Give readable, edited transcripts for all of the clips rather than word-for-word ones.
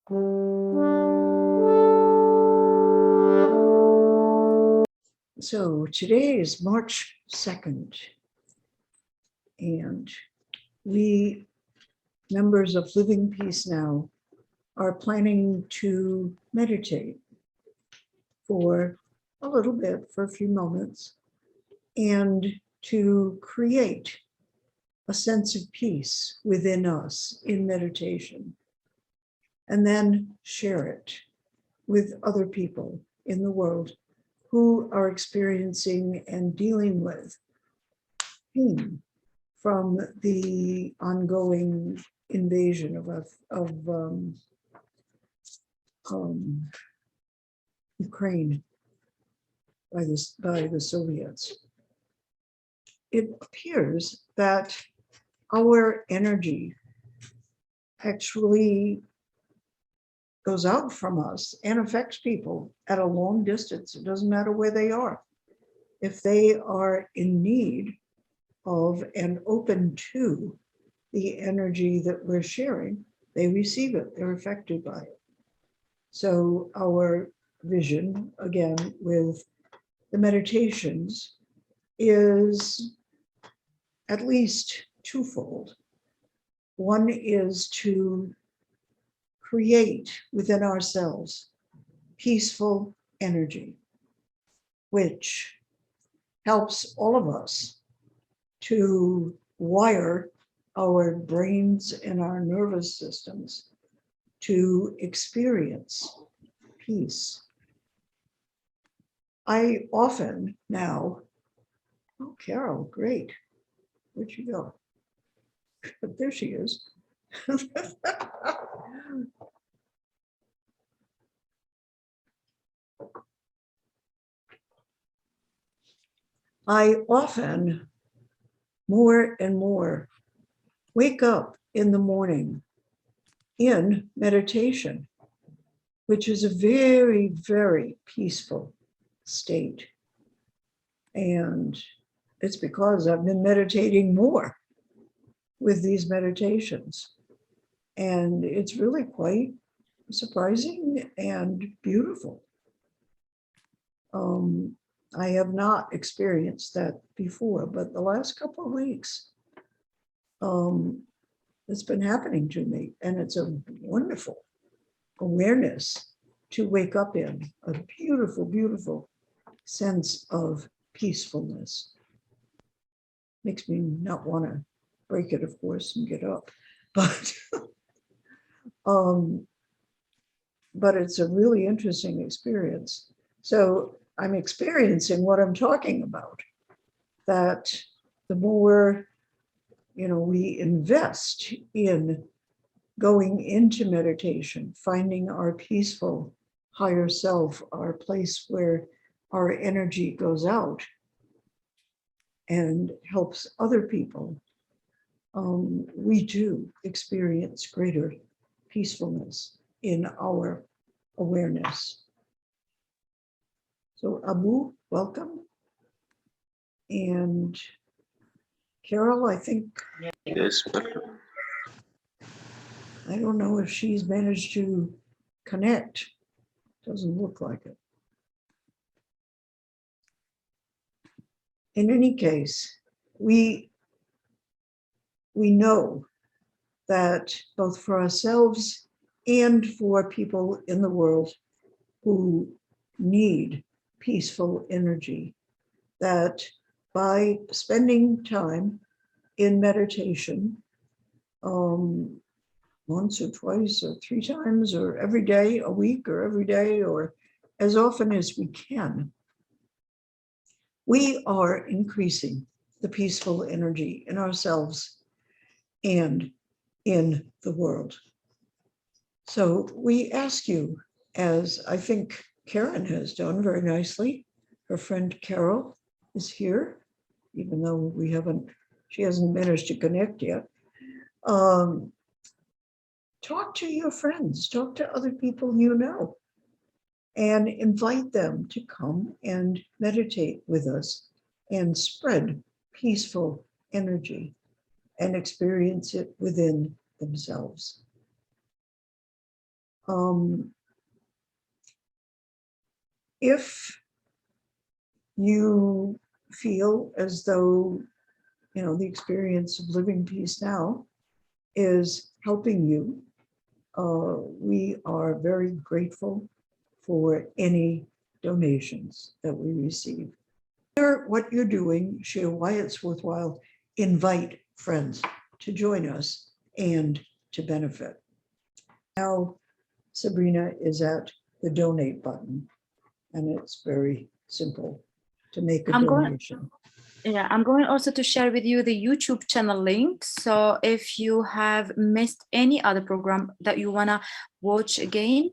So today is March 2nd, and we, members of Living Peace Now, are planning to meditate for a little bit, for a few moments, and to create a sense of peace within us in meditation, and then share it with other people in the world who are experiencing and dealing with pain from the ongoing invasion of Ukraine by the Soviets. It appears that our energy actually goes out from us and affects people at a long distance. It doesn't matter where they are. If they are in need of and open to the energy that we're sharing, they receive it, they're affected by it. So our vision, again, with the meditations is at least twofold. One is to create within ourselves peaceful energy, which helps all of us to wire our brains and our nervous systems to experience peace. I often now, oh, Carol, great. Where'd she go? But there she is. I often, more and more, wake up in the morning in meditation, which is a very, very peaceful state. And it's because I've been meditating more with these meditations. And it's really quite surprising and beautiful. I have not experienced that before, but the last couple of weeks, it's been happening to me, and it's a wonderful awareness to wake up in, a beautiful, beautiful sense of peacefulness. Makes me not want to break it, of course, and get up, but it's a really interesting experience. So I'm experiencing what I'm talking about, that the more, we invest in going into meditation, finding our peaceful higher self, our place where our energy goes out and helps other people, we do experience greater peacefulness in our awareness. So Abu, welcome. And Carol, I think. Yes. I don't know if she's managed to connect. Doesn't look like it. In any case, we know that both for ourselves and for people in the world who need peaceful energy, that by spending time in meditation, once or twice or three times or every day, a week or every day, or as often as we can, we are increasing the peaceful energy in ourselves and in the world. So we ask you, as I think Karen has done very nicely, her friend Carol is here, even though she hasn't managed to connect yet. Talk to your friends, talk to other people you know, and invite them to come and meditate with us and spread peaceful energy and experience it within themselves. If you feel as though, the experience of living peace now is helping you, we are very grateful for any donations that we receive. Share what you're doing, share why it's worthwhile, invite friends to join us and to benefit. Now, Sabrina is at the donate button, and it's very simple to make a donation. I'm going also to share with you the YouTube channel link. So if you have missed any other program that you want to watch again,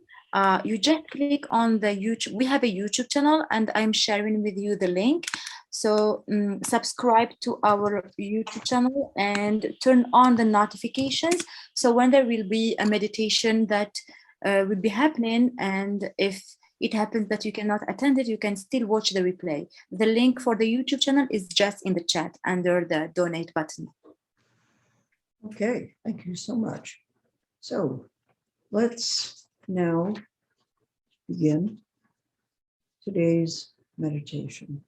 you just click on the YouTube. We have a YouTube channel and I'm sharing with you the link. So subscribe to our YouTube channel and turn on the notifications. So when there will be a meditation that will be happening, and if it happens that you cannot attend it, you can still watch the replay. The link for the YouTube channel is just in the chat under the donate button. Okay, thank you so much. So let's now begin today's meditation.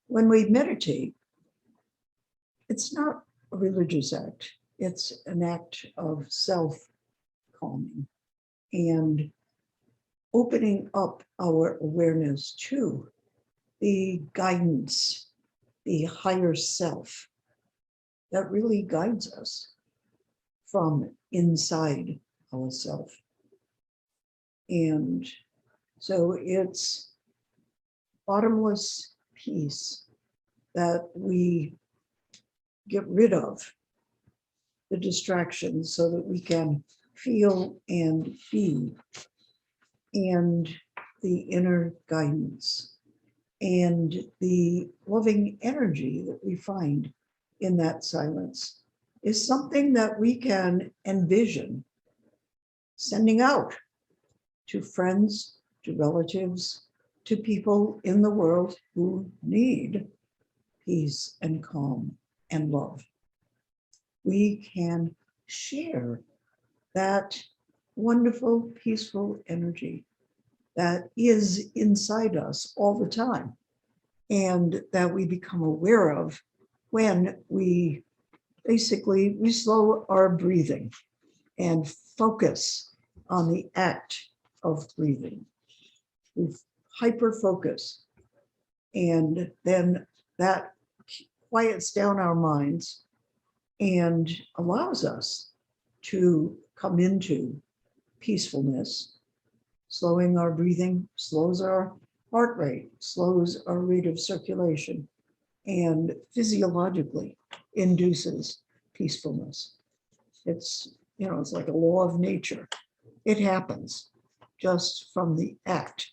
When we meditate, it's not a religious act. It's an act of self-calming and opening up our awareness to the guidance, the higher self that really guides us from inside ourselves. And so it's bottomless peace that we get rid of the distractions so that we can feel and be, and the inner guidance and the loving energy that we find in that silence is something that we can envision sending out to friends, to relatives, to people in the world who need peace and calm and love. We can share that wonderful, peaceful energy that is inside us all the time and that we become aware of when we slow our breathing and focus on the act of breathing. We hyper-focus, and then that quiets down our minds and allows us to come into peacefulness. Slowing our breathing slows our heart rate, slows our rate of circulation, and physiologically induces peacefulness. It's like a law of nature. It happens just from the act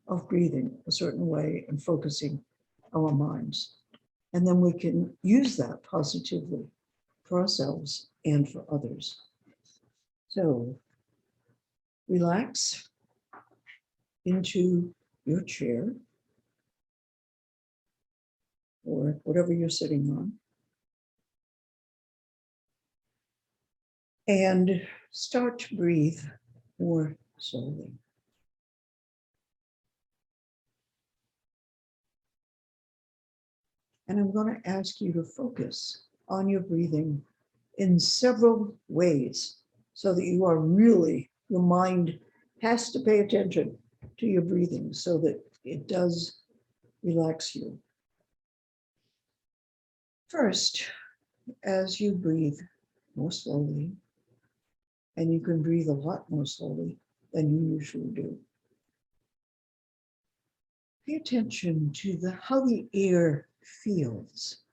of breathing a certain way and focusing our minds. And then we can use that positively for ourselves and for others. So relax into your chair or whatever you're sitting on, and start to breathe more slowly. And I'm going to ask you to focus on your breathing in several ways so that you are really, your mind has to pay attention to your breathing so that it does relax you. First, as you breathe more slowly, and you can breathe a lot more slowly than you usually do, pay attention to how the air feels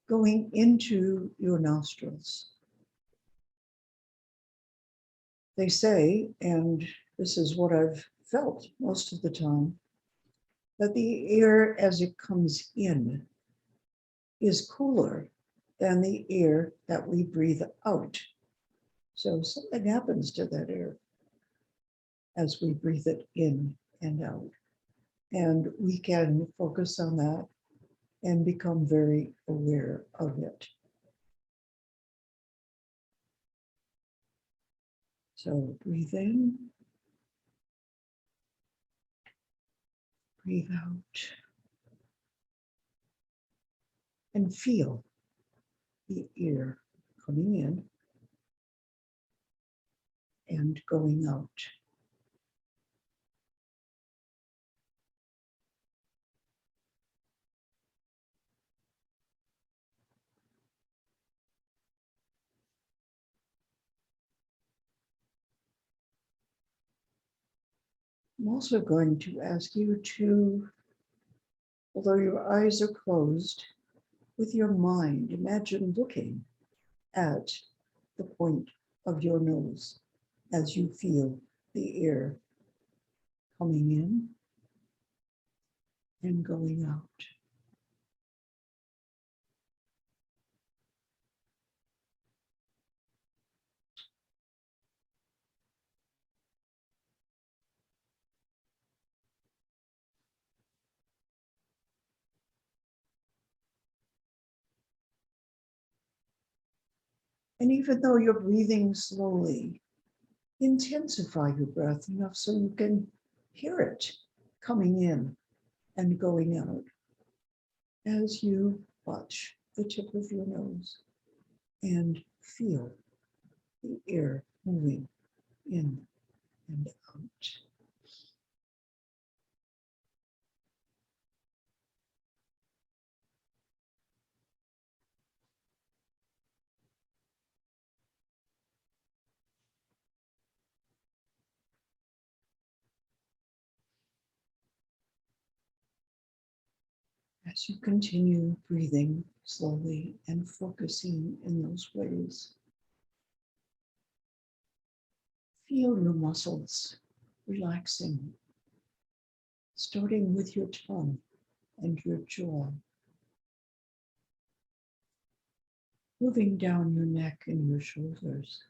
going into your nostrils. They say, and this is what I've felt most of the time, that the air as it comes in is cooler than the air that we breathe out. So something happens to that air as we breathe it in and out. And we can focus on that and become very aware of it. So breathe in, breathe out, and feel the air coming in and going out. I'm also going to ask you to, although your eyes are closed, with your mind, imagine looking at the point of your nose as you feel the air coming in and going out. And even though you're breathing slowly, intensify your breath enough so you can hear it coming in and going out as you watch the tip of your nose and feel the air moving in and out. As you continue breathing slowly and focusing in those ways, feel your muscles relaxing, starting with your tongue and your jaw, moving down your neck and your shoulders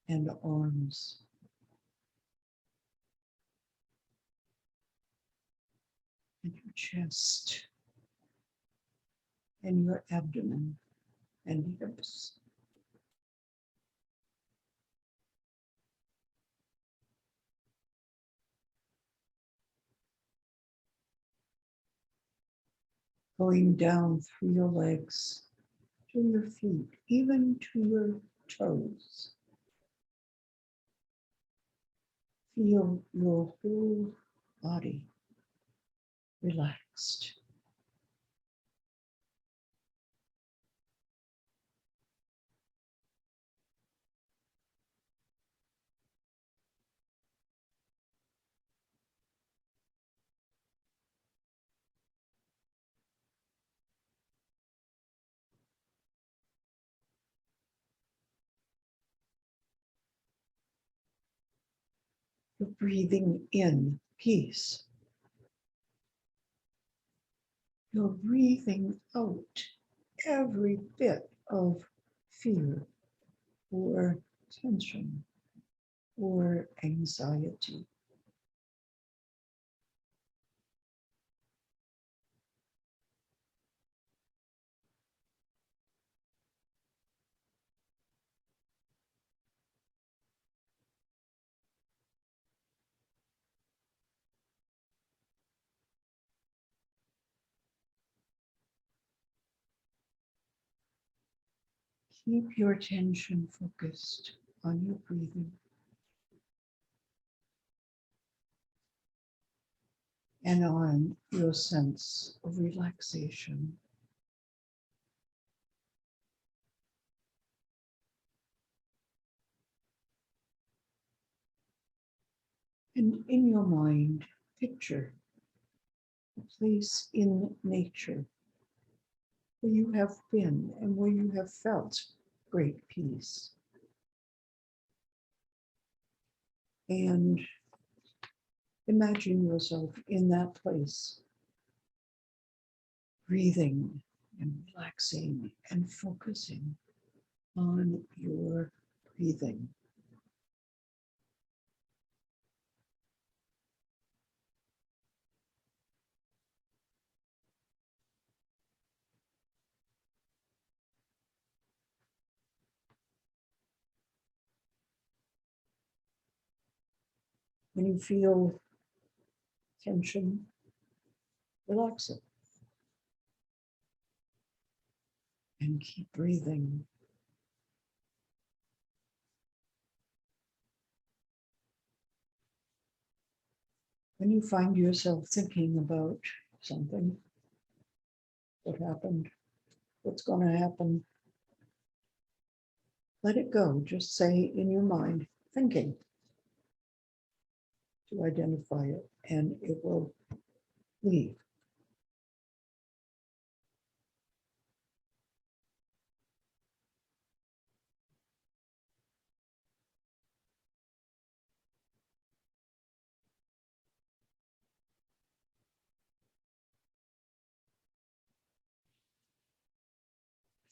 and arms, and your chest and your abdomen and hips. Going down through your legs to your feet, even to your toes. Feel your whole body relaxed. You're breathing in peace. You're breathing out every bit of fear or tension or anxiety. Keep your attention focused on your breathing and on your sense of relaxation. And in your mind, picture a place in nature where you have been and where you have felt great peace. And imagine yourself in that place, breathing and relaxing and focusing on your breathing. When you feel tension, relax it. And keep breathing. When you find yourself thinking about something, what happened, what's going to happen, let it go. Just say in your mind, thinking, to identify it, and it will leave.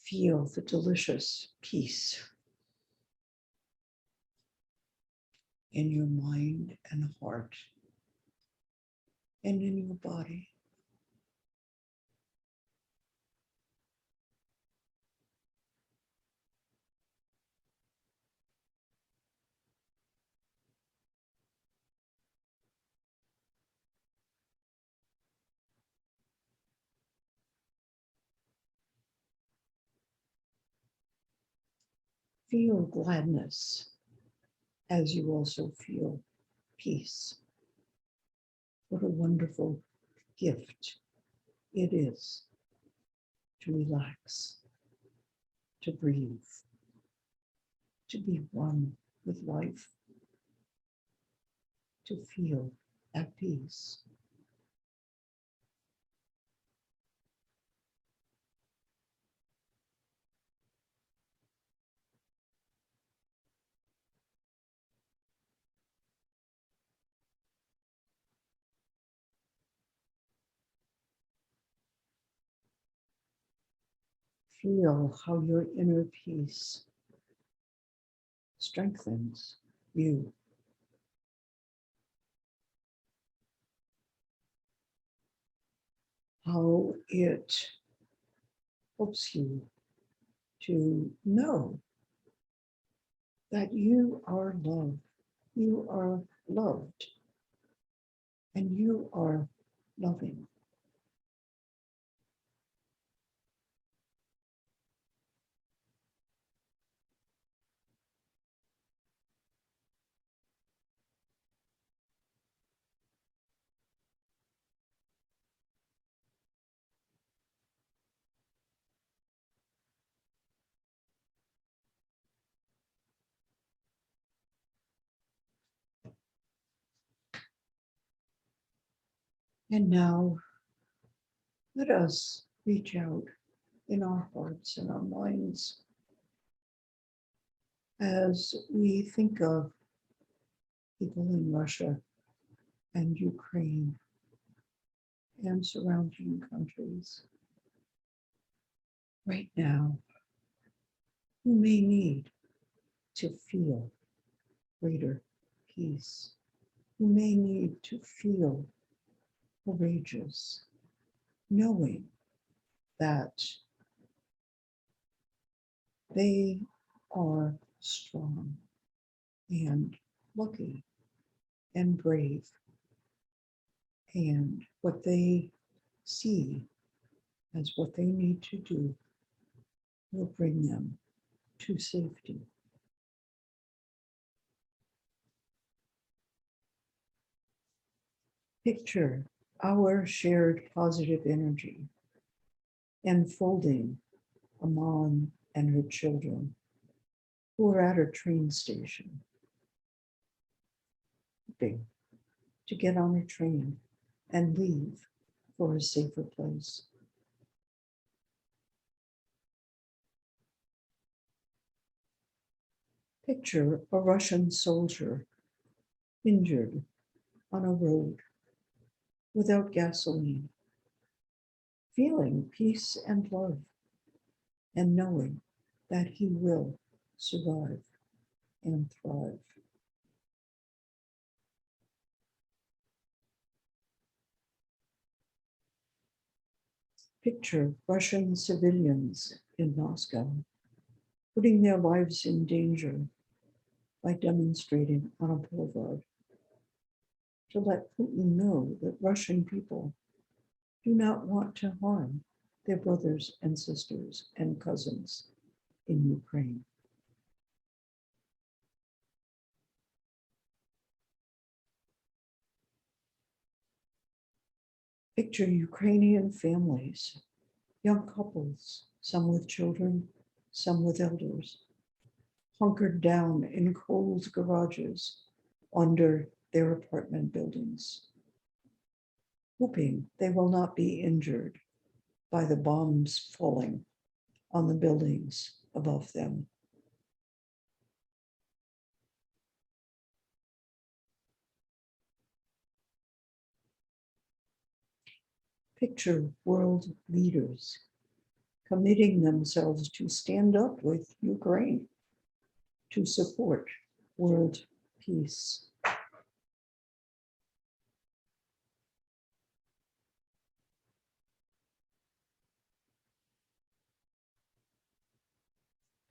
Feel the delicious peace in your mind and heart and in your body. Feel gladness as you also feel peace. What a wonderful gift it is to relax, to breathe, to be one with life, to feel at peace. Feel how your inner peace strengthens you. How it helps you to know that you are loved, you are loved, and you are loving. And now let us reach out in our hearts and our minds as we think of people in Russia and Ukraine and surrounding countries right now who may need to feel greater peace, who may need to feel courageous, knowing that they are strong and lucky and brave, and what they see as what they need to do will bring them to safety. Picture our shared positive energy enfolding a mom and her children who are at a train station, hoping to get on a train and leave for a safer place. Picture a Russian soldier injured on a road without gasoline, feeling peace and love and knowing that he will survive and thrive. Picture Russian civilians in Moscow putting their lives in danger by demonstrating on a boulevard. to let Putin know that Russian people do not want to harm their brothers and sisters and cousins in Ukraine. Picture Ukrainian families, young couples, some with children, some with elders, hunkered down in cold garages under their apartment buildings, hoping they will not be injured by the bombs falling on the buildings above them. Picture world leaders committing themselves to stand up with Ukraine to support world peace.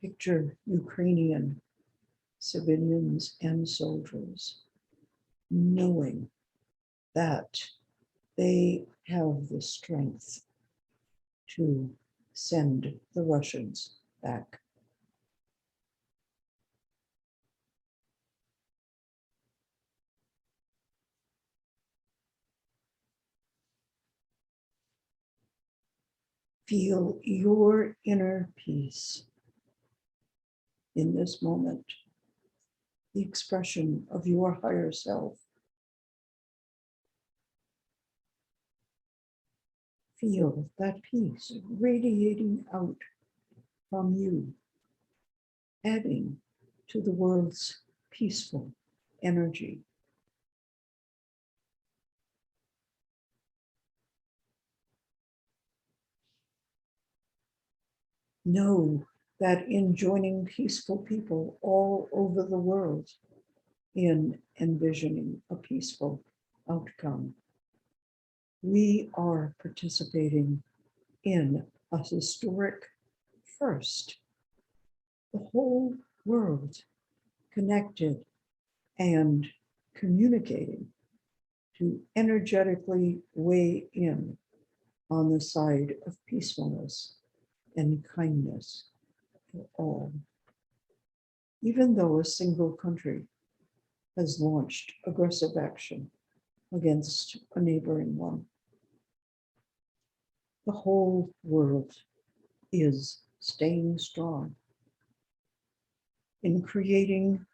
Picture Ukrainian civilians and soldiers knowing that they have the strength to send the Russians back. Feel your inner peace in this moment, the expression of your higher self. Feel that peace radiating out from you, adding to the world's peaceful energy. Know that in joining peaceful people all over the world in envisioning a peaceful outcome, we are participating in a historic first. The whole world connected and communicating to energetically weigh in on the side of peacefulness and kindness for all. Even though a single country has launched aggressive action against a neighboring one, the whole world is staying strong in creating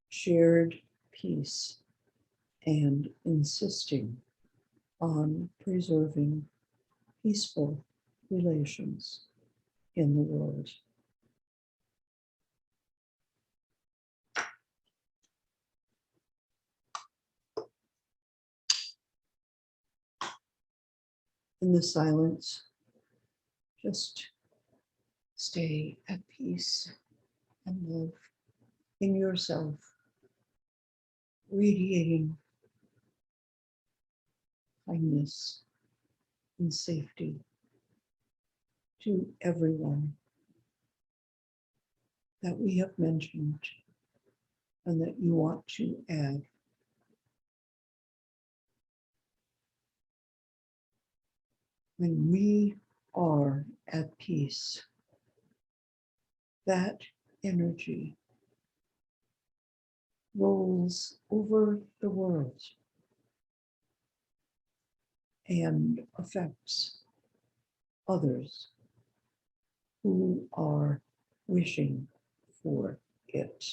shared peace and insisting on preserving peaceful relations in the world. In the silence, just stay at peace and love in yourself, radiating kindness and safety to everyone that we have mentioned and that you want to add. When we are at peace, that energy rolls over the world and affects others who are wishing for it.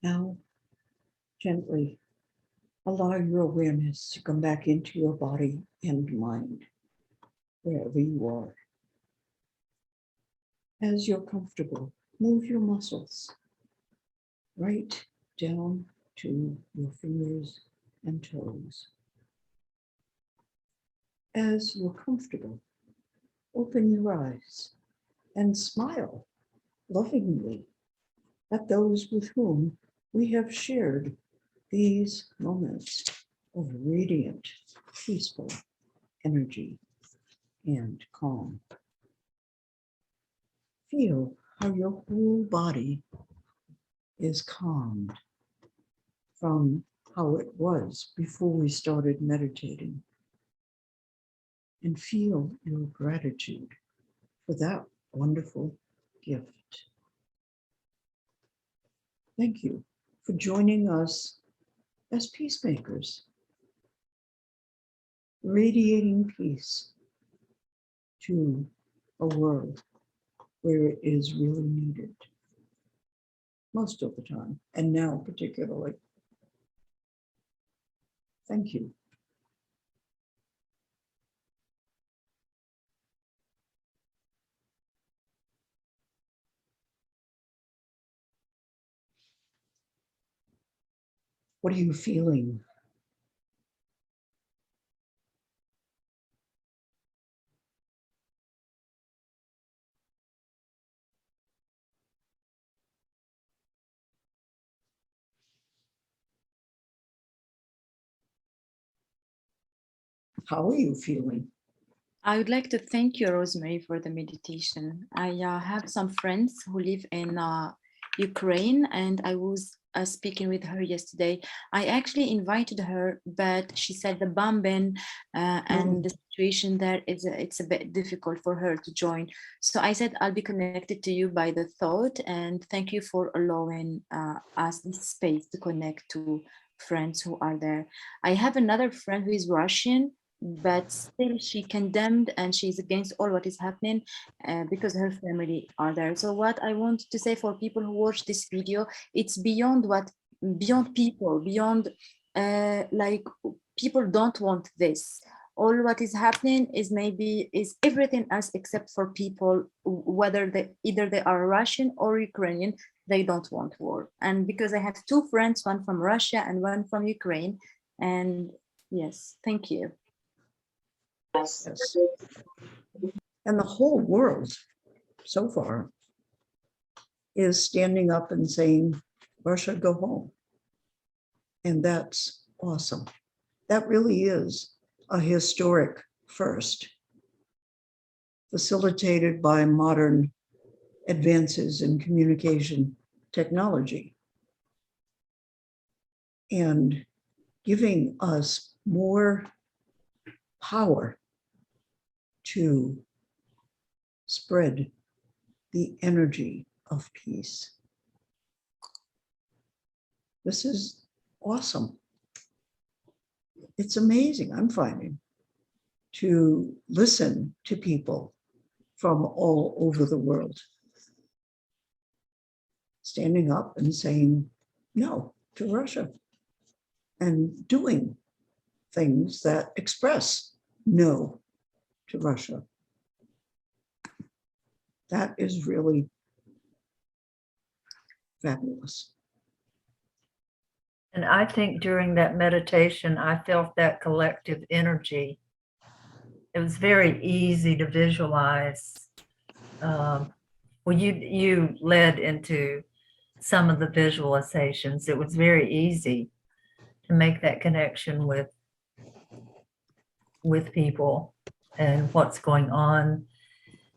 Now, gently allow your awareness to come back into your body and mind, wherever you are. As you're comfortable, move your muscles right down to your fingers and toes. As you're comfortable, open your eyes and smile lovingly at those with whom we have shared these moments of radiant, peaceful energy and calm. Feel how your whole body is calmed from how it was before we started meditating. And feel your gratitude for that wonderful gift. Thank you for joining us as peacemakers, radiating peace to a world where it is really needed most of the time, and now particularly. Thank you. What are you feeling? How are you feeling? I would like to thank you, Rosemary, for the meditation. I have some friends who live in Ukraine, and I was speaking with her yesterday. I actually invited her, but she said the bombing and the situation there is it's a bit difficult for her to join. So I said I'll be connected to you by the thought, and thank you for allowing us this space to connect to friends who are there. I have another friend who is Russian, but still she condemned and she's against all what is happening because her family are there. So what I want to say for people who watch this video, it's beyond people, beyond like people don't want this. All what is happening is maybe is everything else except for people, whether they either they are Russian or Ukrainian, they don't want war. And because I have two friends, one from Russia and one from Ukraine, and yes, thank you. Yes. And the whole world so far is standing up and saying, Russia, go home. And that's awesome. That really is a historic first, facilitated by modern advances in communication technology and giving us more power to spread the energy of peace. This is awesome. It's amazing, I'm finding, to listen to people from all over the world standing up and saying no to Russia and doing things that express no to Russia. That is really fabulous. And I think during that meditation, I felt that collective energy. It was very easy to visualize. Well, you led into some of the visualizations. It was very easy to make that connection with people and what's going on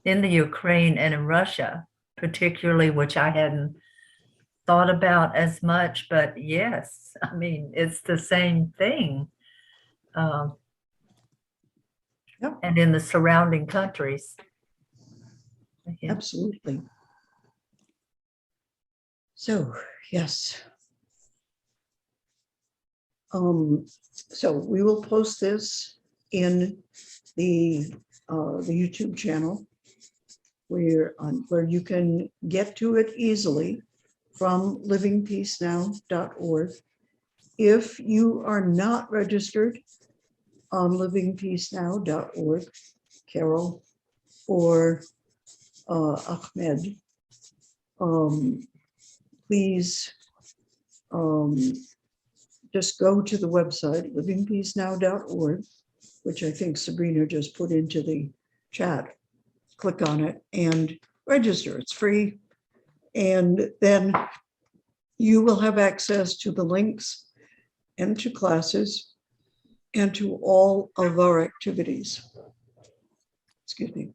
in the Ukraine and in Russia, particularly, which I hadn't thought about as much, but yes, I mean, it's the same thing. Yep. And in the surrounding countries. Yeah. Absolutely. So, yes. So we will post this in the YouTube channel where you can get to it easily from livingpeacenow.org. If you are not registered on livingpeacenow.org, Carol or Ahmed, please just go to the website, livingpeacenow.org, which I think Sabrina just put into the chat. Click on it and register. It's free. And then you will have access to the links and to classes and to all of our activities. Excuse me.